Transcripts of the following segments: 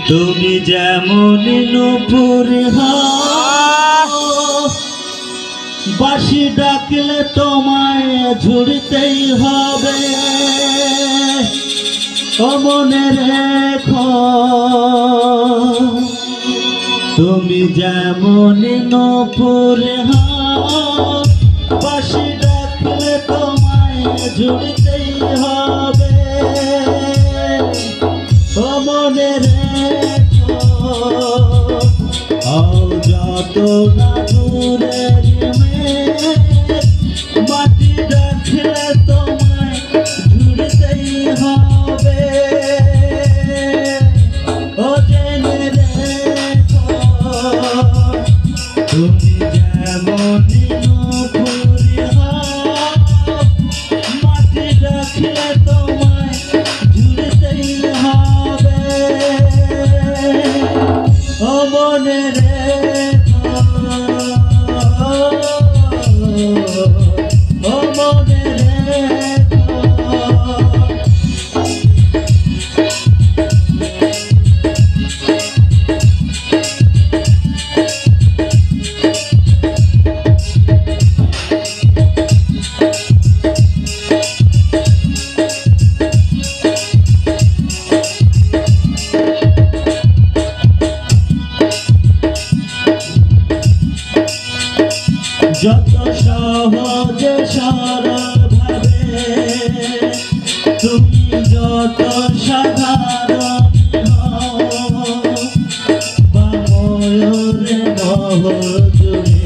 তুমি যেমন নূপুর বাঁশি ডাকলে তোমায় ঝুড়তেই হবে। ও মনে রেখো তুমি যেমন নূপুর বাঁশি ডাকলে তোমায় ঝুড়তেই হবে। ও মনে রেখো যত না দূরের মাটি রাখলে তোমায় ঝুড়তেই হবে। ও জেনে রেখো তুমি যেমন নূপুর মাটি রাখলে তোমায় ঝুড়তেই হবে। ও মনে রেখো ও মনে রেখো। যত সহজে সরল ভাবে তুমি যত সাধারণ বা ময়ূরে মহল জুড়ে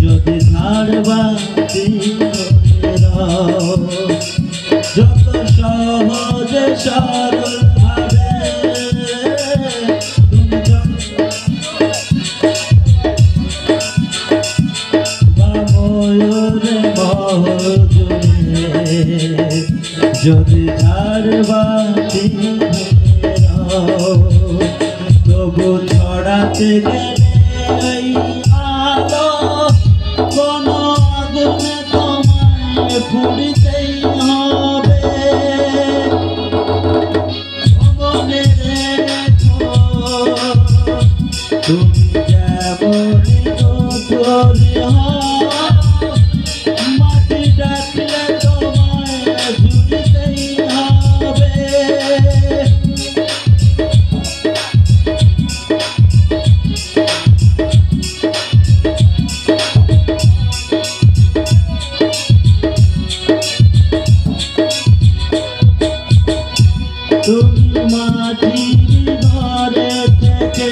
যদি ধারবাতি যত সহজে সরল ভাবে যদি ঝাড়বাতি তবু ছড়াতে গেলে ওই আলো কোন আগুনে তোমায় পুড়িতেই হবে। মনে রেখো তুমি যেমন নূপুর মাটি ডাকলে তোমায় ঝুড়তেই হবে। তুমি মাটির ঘরে থেকে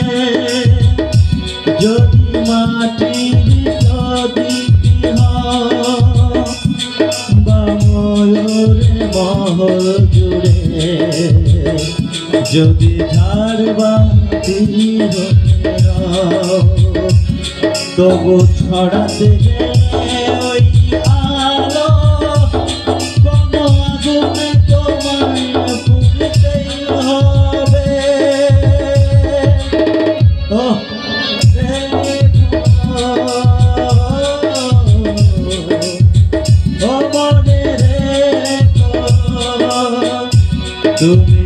যদি মাটির প্রদীপ বা ময়ূরে মহল জুড়ে যদি ঝাড়বাতি তবু ছড়াতে গেলে ওই আলো কোন আগুনে তোমায় পুড়তেই হবে। ও মনে রেখো তুমি